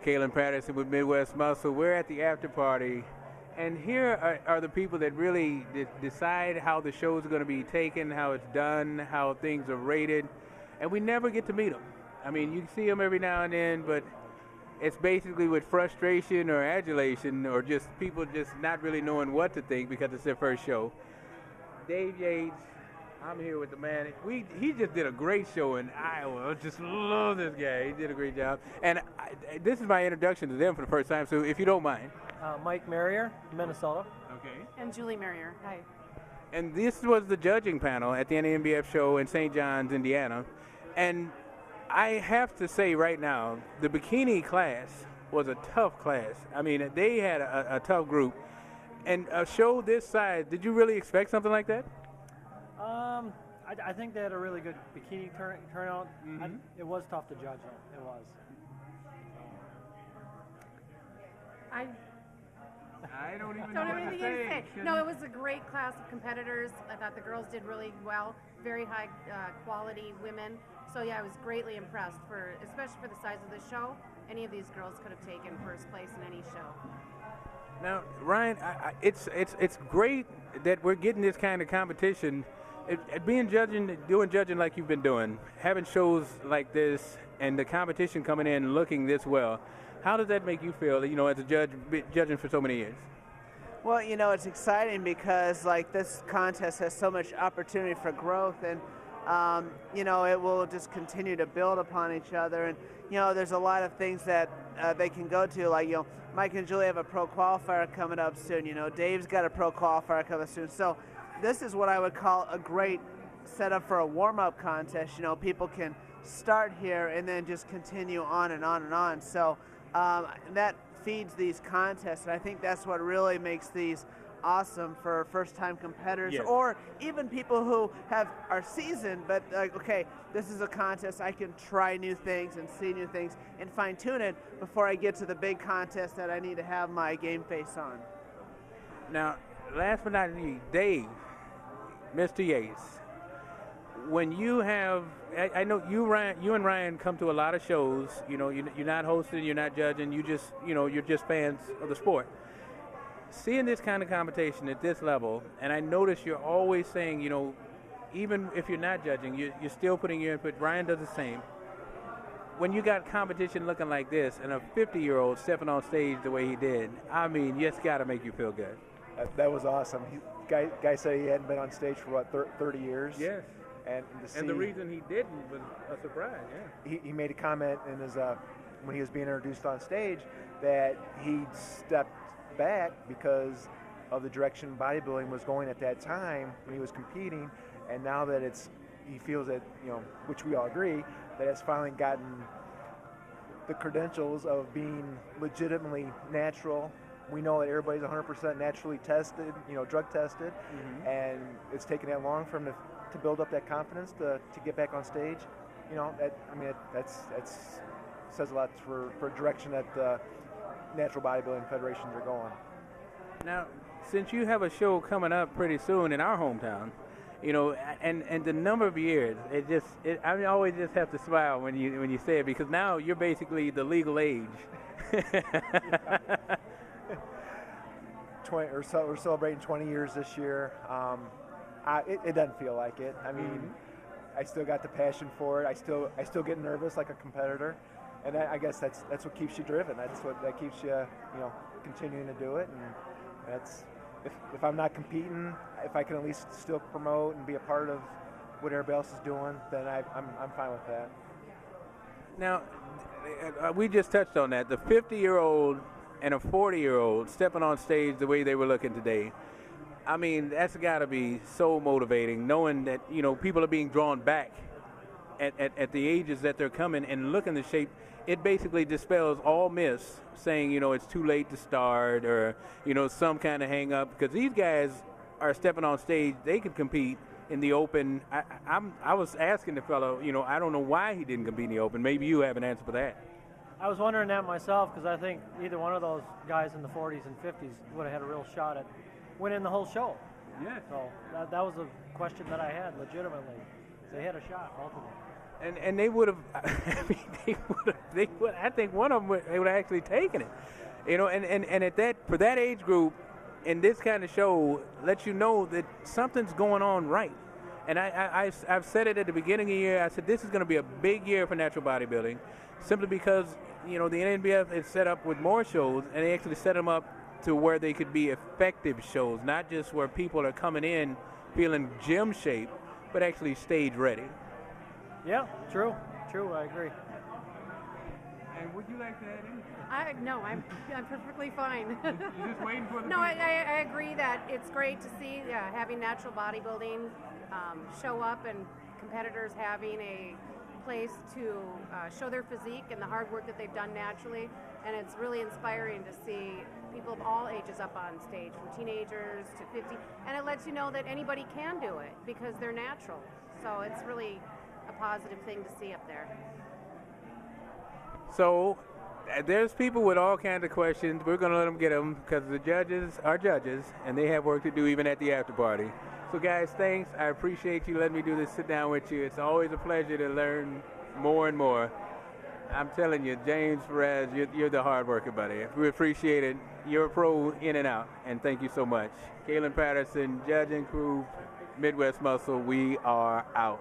Kalen Patterson with Midwest Muscle. We're at the after party, and here are the people that really decide how the shows are going to be taken, how it's done, how things are rated, and we never get to meet them. I mean, you see them every now and then, but it's basically with frustration or adulation or just people just not really knowing what to think because it's their first show. Dave Yates, I'm here with the man. He just did a great show in Iowa. I just love this guy. He did a great job. And this is my introduction to them for the first time, so if you don't mind. Mike Marrier, Minnesota. Okay. And Julie Marrier. Hi. And this was the judging panel at the Nanbf show in St. John's, Indiana. And I have to say right now, the Bikini class was a tough class. I mean, they had a tough group. And a show this size, did you really expect something like that? I think they had a really good bikini turnout. Mm-hmm. It was tough to judge, though. It was. I don't even Don't know have what to anything say. to say. No, it was a great class of competitors. I thought the girls did really well. Very high quality women. So yeah, I was greatly impressed especially for the size of the show. Any of these girls could have taken first place in any show. Now, Ryan, it's great that we're getting this kind of competition. Doing judging like you've been doing, having shows like this, and the competition coming in looking this well. How does that make you feel, as a judge, judging for so many years? Well, it's exciting because this contest has so much opportunity for growth, and it will just continue to build upon each other. And there's a lot of things that they can go to, like Mike and Julie have a pro qualifier coming up soon. Dave's got a pro qualifier coming soon. So this is what I would call a great setup for a warm-up contest. People can start here and then just continue on and on and on. So that feeds these contests, and I think that's what really makes these awesome for first-time competitors. Yes. Or even people who are seasoned, but okay, this is a contest. I can try new things and see new things and fine-tune it before I get to the big contest that I need to have my game face on. Now, last but not least, Dave, Mr. Yates. When you have, I know you and Ryan come to a lot of shows. You're not hosting, you're not judging. You're just fans of the sport. Seeing this kind of competition at this level, and I notice you're always saying, even if you're not judging, you're still putting your input. Ryan does the same. When you got competition looking like this, and a 50-year-old stepping on stage the way he did, I mean, it's got to make you feel good. That was awesome. Guy said he hadn't been on stage for, 30 years? Yes. And the reason he didn't was a surprise, yeah. He made a comment in his when he was being introduced on stage that he stepped back because of the direction bodybuilding was going at that time when he was competing, and now that he feels that, which we all agree, that it's finally gotten the credentials of being legitimately natural. We know that everybody's 100% naturally tested, drug tested, Mm-hmm. and it's taken that long for him to build up that confidence to get back on stage. That says a lot for direction that the natural bodybuilding federations are going. Now, since you have a show coming up pretty soon in our hometown, and the number of years, I always just have to smile when you say it, because now you're basically the legal age. We're celebrating 20 years this year. It doesn't feel like it. I mean, Mm-hmm. I still got the passion for it. I still get nervous like a competitor, and I guess that's what keeps you driven. That keeps you, continuing to do it. And that's if I'm not competing, if I can at least still promote and be a part of what everybody else is doing, then I'm fine with that. Now, we just touched on that. The 50-year-old and a 40-year-old stepping on stage the way they were looking today. I mean, that's got to be so motivating, knowing that, people are being drawn back at the ages that they're coming and looking the shape. It basically dispels all myths saying, it's too late to start or, some kind of hang up, because these guys are stepping on stage. They could compete in the open. I was asking the fellow, I don't know why he didn't compete in the open. Maybe you have an answer for that. I was wondering that myself, because I think either one of those guys in the 40s and 50s would have had a real shot at winning the whole show. Yeah. So that was a question that I had legitimately. They had a shot, ultimately. And they would have. I mean, they would. I think one of them they would have actually taken it. You know, and at that for that age group, in this kind of show, lets you know that something's going on right. And I've said it at the beginning of the year. I said this is going to be a big year for natural bodybuilding, simply because the NBF is set up with more shows, and they actually set them up to where they could be effective shows, not just where people are coming in feeling gym shape, but actually stage ready. Yeah, true, I agree. And would you like to add anything? No, I'm perfectly fine. You're just waiting for the. No, I agree that it's great to see having natural bodybuilding show up and competitors having a place to show their physique and the hard work that they've done naturally. And it's really inspiring to see people of all ages up on stage, from teenagers to 50. And it lets you know that anybody can do it because they're natural. So it's really a positive thing to see up there. So there's people with all kinds of questions. We're going to let them get them because the judges are judges, and they have work to do even at the after party. So, guys, thanks. I appreciate you letting me do this sit down with you. It's always a pleasure to learn more and more. I'm telling you, James Perez, you're the hard worker, buddy. We appreciate it. You're a pro in and out, and thank you so much. Kaylin Patterson, judging crew, Midwest Muscle, we are out.